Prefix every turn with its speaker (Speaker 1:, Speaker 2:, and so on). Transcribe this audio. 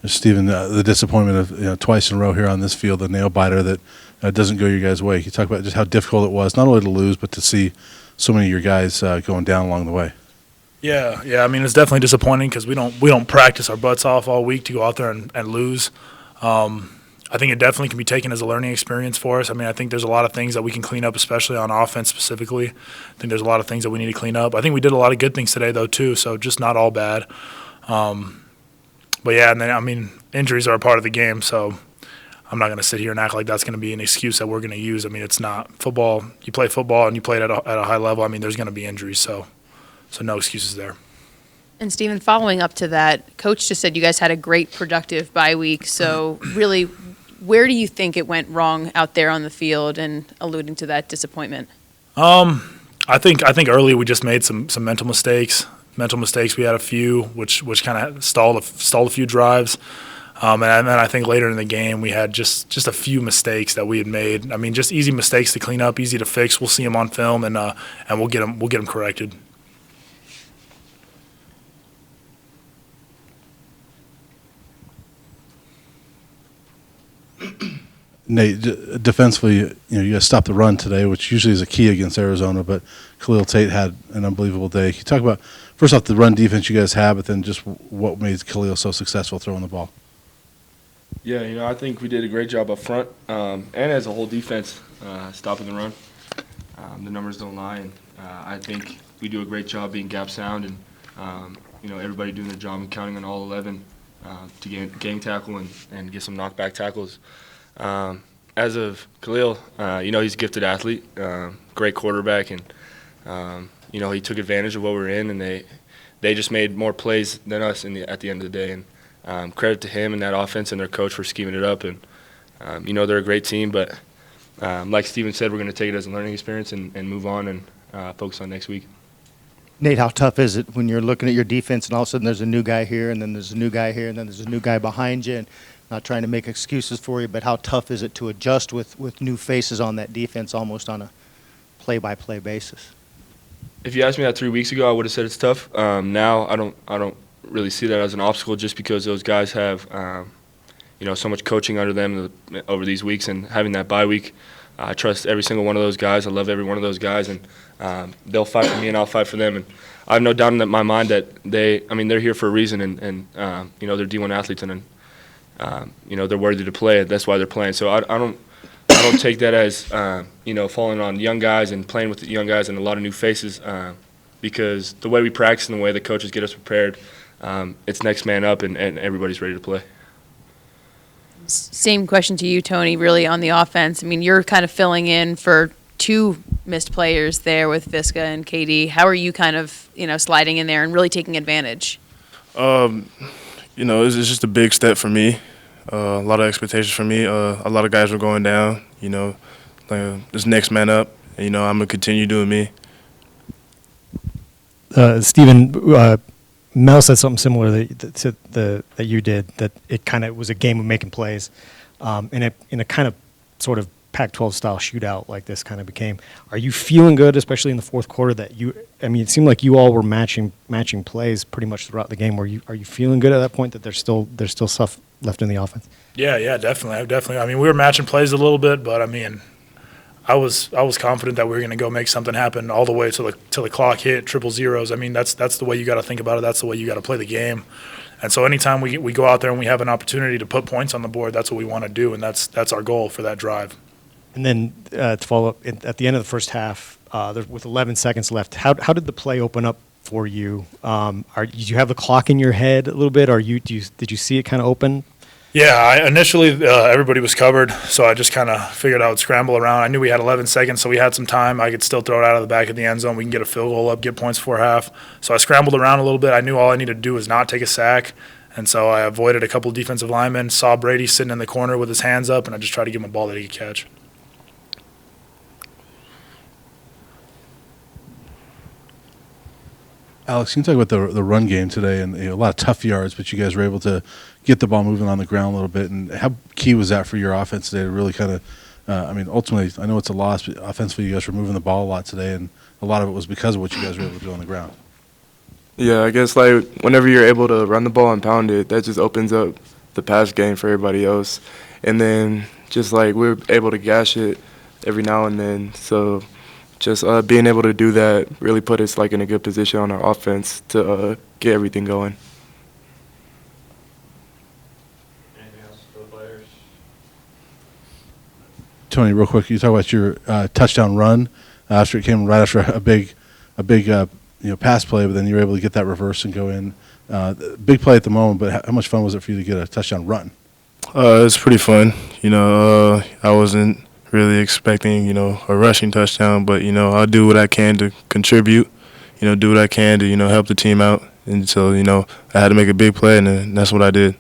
Speaker 1: Stephen, the disappointment of twice in a row here on this field, the nail biter that doesn't go your guys' way. Can you talk about just how difficult it was, not only to lose, but to see so many of your guys going down along the way?
Speaker 2: Yeah. I mean, it's definitely disappointing because we don't practice our butts off all week to go out there and lose. I think it definitely can be taken as a learning experience for us. I mean, I think there's a lot of things that we can clean up, especially on offense specifically. I think there's a lot of things that we need to clean up. I think we did a lot of good things today, though, too, so just not all bad. But, yeah, and then, I mean, injuries are a part of the game, so I'm not going to sit here and act like that's going to be an excuse that we're going to use. I mean, it's not. Football, you play football and you play it at a high level. I mean, there's going to be injuries, so no excuses there.
Speaker 3: And, Stephen, following up to that, Coach just said you guys had a great, productive bye week. So, really, where do you think it went wrong out there on the field, and alluding to that disappointment?
Speaker 2: I think early we just made some mental mistakes. We had a few, which kind of stalled a few drives. And then I think later in the game we had just a few mistakes that we had made. I mean, just easy mistakes to clean up, easy to fix. We'll see them on film, and we'll get them corrected.
Speaker 1: Nate, defensively, you guys stopped the run today, which usually is a key against Arizona, but Khalil Tate had an unbelievable day. Can you talk about, first off, the run defense you guys have, but then just what made Khalil so successful throwing the ball?
Speaker 4: Yeah, I think we did a great job up front, and as a whole defense, stopping the run. The numbers don't lie, and I think we do a great job being gap sound, and everybody doing their job and counting on all 11 to gang tackle and get some knockback tackles. As of Khalil, he's a gifted athlete, great quarterback, and he took advantage of what we were in, and they just made more plays than us at the end of the day. And credit to him and that offense and their coach for scheming it up. And they're a great team, but like Steven said, we're going to take it as a learning experience and move on and focus on next week.
Speaker 5: Nate, how tough is it when you're looking at your defense and all of a sudden there's a new guy here and then there's a new guy here and then there's a new guy behind you? And not trying to make excuses for you, but how tough is it to adjust with new faces on that defense almost on a play-by-play basis?
Speaker 4: If you asked me that 3 weeks ago, I would have said it's tough. Now I don't really see that as an obstacle just because those guys have so much coaching under them over these weeks, and having that bye week. I trust every single one of those guys. I love every one of those guys, and they'll fight for me and I'll fight for them. And I have no doubt in my mind that they're here for a reason, and they're D1 athletes, and they're worthy to play. That's why they're playing. So I don't take that as falling on young guys and playing with the young guys and a lot of new faces, because the way we practice and the way the coaches get us prepared, it's next man up, and everybody's ready to play.
Speaker 3: Same question to you, Tony, really on the offense. I mean, you're kind of filling in for two missed players there with Visca and KD. How are you kind of, sliding in there and really taking advantage?
Speaker 6: It's just a big step for me. A lot of expectations for me. A lot of guys were going down, this next man up. And, I'm going to continue doing me.
Speaker 7: Stephen, Mel said something similar that you did, that it kind of was a game of making plays in a kind of sort of Pac-12 style shootout like this kind of became. Are you feeling good, especially in the fourth quarter, that it seemed like you all were matching plays pretty much throughout the game. Are you feeling good at that point that there's still stuff left in the offense? Yeah,
Speaker 2: definitely. I mean, we were matching plays a little bit, but I mean, I was confident that we were going to go make something happen all the way till the clock hit triple zeros. I mean, that's the way you got to think about it. That's the way you got to play the game. And so anytime we go out there and we have an opportunity to put points on the board, that's what we want to do, and that's our goal for that drive.
Speaker 7: And then to follow up, at the end of the first half, with 11 seconds left, how did the play open up for you? Did you have the clock in your head a little bit, or did you see it kind of open?
Speaker 2: Yeah, initially everybody was covered, so I just kind of figured I would scramble around. I knew we had 11 seconds, so we had some time. I could still throw it out of the back of the end zone. We can get a field goal up, get points before half. So I scrambled around a little bit. I knew all I needed to do was not take a sack, and so I avoided a couple defensive linemen, saw Brady sitting in the corner with his hands up, and I just tried to give him a ball that he could catch.
Speaker 1: Alex, can you talk about the run game today and a lot of tough yards, but you guys were able to get the ball moving on the ground a little bit, and how key was that for your offense today to really kind of ultimately, I know it's a loss, but offensively you guys were moving the ball a lot today, and a lot of it was because of what you guys were able to do on the ground.
Speaker 6: Yeah, I guess whenever you're able to run the ball and pound it, that just opens up the pass game for everybody else. And then just like we're able to gash it every now and then. So just being able to do that really put us like in a good position on our offense to get everything going.
Speaker 4: Anything else for the players?
Speaker 1: Tony, real quick, you talk about your touchdown run after it came right after a big pass play, but then you were able to get that reverse and go in. Big play at the moment, but how much fun was it for you to get a touchdown run?
Speaker 6: It's pretty fun. I wasn't really expecting, a rushing touchdown, but, I'll do what I can to contribute, do what I can to, help the team out. And so, I had to make a big play, and that's what I did.